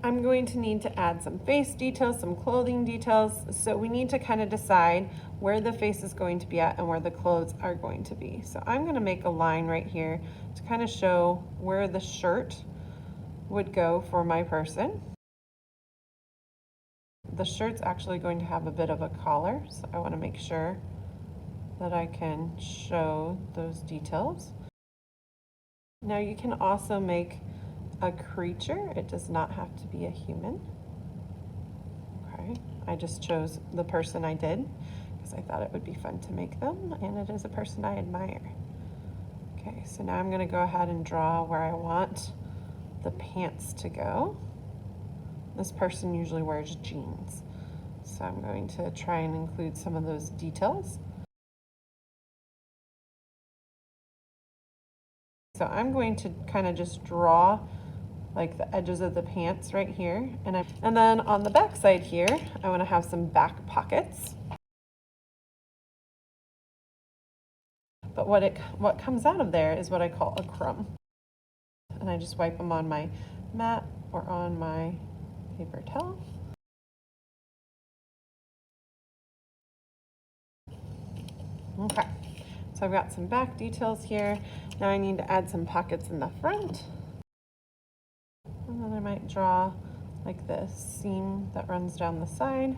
I'm going to need to add some face details, some clothing details. So we need to kind of decide where the face is going to be at and where the clothes are going to be. So I'm going to make a line right here to kind of show where the shirt would go for my person. The shirt's actually going to have a bit of a collar, so I want to make sure that I can show those details. Now you can also make a creature. It does not have to be a human. Okay, I just chose the person I did because I thought it would be fun to make them, and it is a person I admire. Okay, so now I'm going to go ahead and draw where I want the pants to go. This person usually wears jeans, so I'm going to try and include some of those details. So I'm going to kind of just draw like the edges of the pants right here. And then on the back side here, I want to have some back pockets. But what comes out of there is what I call a crumb. And I just wipe them on my mat or on my paper towel. Okay, so I've got some back details here. Now I need to add some pockets in the front. And then I might draw like this seam that runs down the side.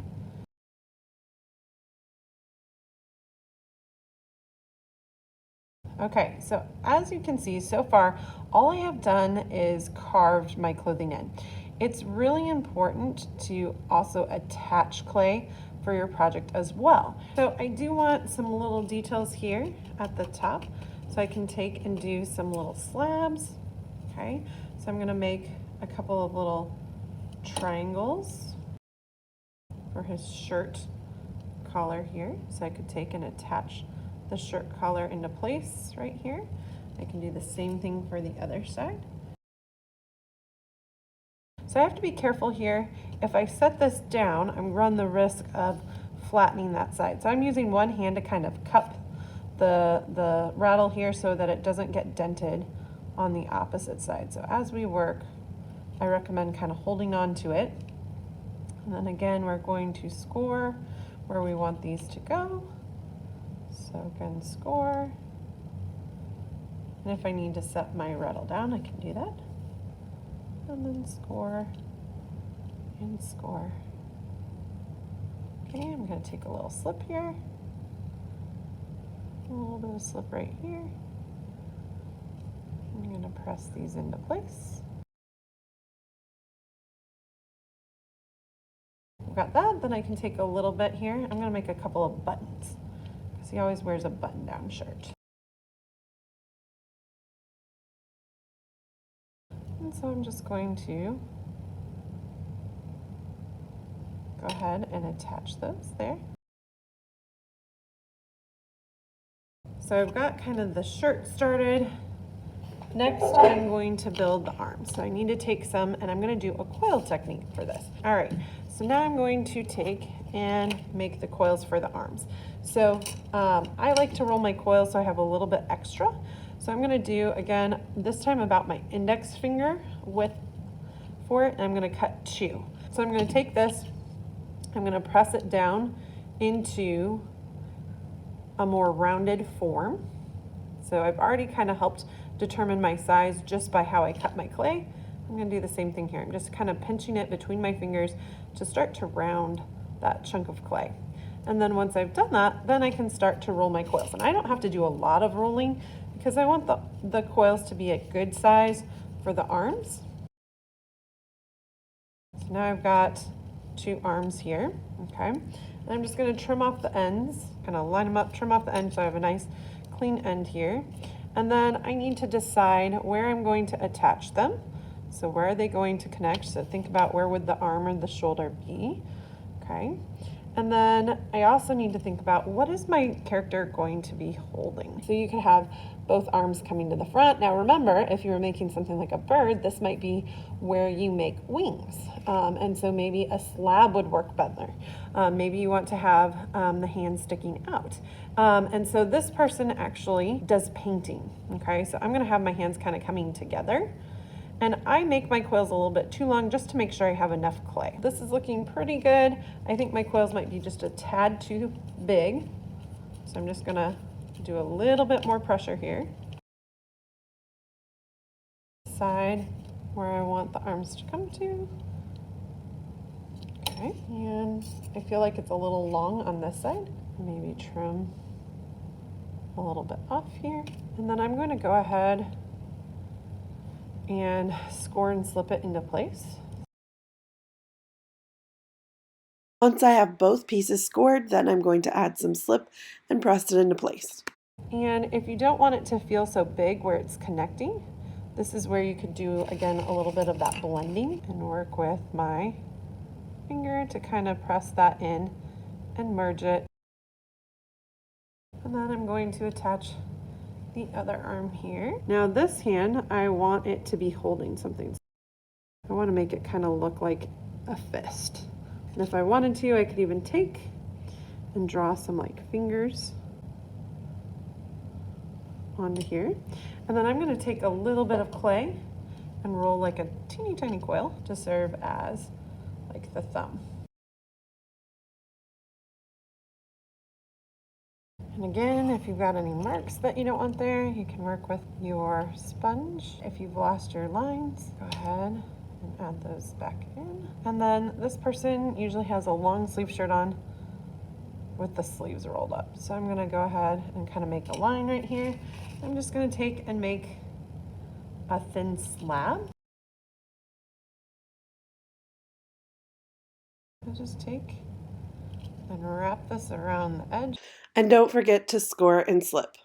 Okay, so as you can see so far, all I have done is carved my clothing in. It's really important to also attach clay for your project as well. So I do want some little details here at the top, so I can take and do some little slabs. Okay, so I'm gonna make a couple of little triangles for his shirt collar here. So I could take and attach the shirt collar into place right here. I can do the same thing for the other side. So I have to be careful here. If I set this down, I'm run the risk of flattening that side. So I'm using one hand to kind of cup the rattle here so that it doesn't get dented on the opposite side. So as we work, I recommend kind of holding on to it. And then again, we're going to score where we want these to go. So again, score. And if I need to set my rattle down, I can do that. And then score and score. Okay, I'm going to take a little slip here. A little bit of slip right here. I'm going to press these into place. I've got that, then I can take a little bit here. I'm going to make a couple of buttons because he always wears a button-down shirt. And so I'm just going to go ahead and attach those there. So I've got kind of the shirt started. Next, I'm going to build the arms. So I need to take some, and I'm going to do a coil technique for this. All right, so now I'm going to take and make the coils for the arms. So I like to roll my coils so I have a little bit extra. So I'm going to do, again, this time about my index finger width for it, and I'm going to cut 2. So I'm going to take this, I'm going to press it down into a more rounded form. So I've already kind of helped determine my size just by how I cut my clay. I'm going to do the same thing here. I'm just kind of pinching it between my fingers to start to round that chunk of clay. And then once I've done that, then I can start to roll my coils. And I don't have to do a lot of rolling because I want the coils to be a good size for the arms. So now I've got 2 arms here, okay? And I'm just going to trim off the ends, kind of line them up, trim off the ends so I have a nice clean end here. And then I need to decide where I'm going to attach them. So where are they going to connect? So think about where would the arm or the shoulder be, okay? And then I also need to think about what is my character going to be holding. So you could have both arms coming to the front. Now remember, if you were making something like a bird, this might be where you make wings. And so maybe a slab would work better. Maybe you want to have the hands sticking out. And so this person actually does painting, okay? So I'm gonna have my hands kind of coming together. And I make my coils a little bit too long just to make sure I have enough clay. This is looking pretty good. I think my coils might be just a tad too big. So I'm just gonna do a little bit more pressure here. Decide where I want the arms to come to. Okay, and I feel like it's a little long on this side. Maybe trim a little bit off here. And then I'm going to go ahead and score and slip it into place. Once I have both pieces scored, then I'm going to add some slip and press it into place. And if you don't want it to feel so big where it's connecting, this is where you could do, again, a little bit of that blending and work with my finger to kind of press that in and merge it. And then I'm going to attach the other arm here. Now this hand, I want it to be holding something. I want to make it kind of look like a fist. And if I wanted to, I could even take and draw some like fingers onto here. And then I'm going to take a little bit of clay and roll like a teeny tiny coil to serve as like the thumb. And again, if you've got any marks that you don't want there, you can work with your sponge. If you've lost your lines, go ahead and add those back in. And then this person usually has a long sleeve shirt on with the sleeves rolled up. So I'm gonna go ahead and kind of make a line right here. I'm just gonna take and make a thin slab. I'll just take and wrap this around the edge. And don't forget to score and slip.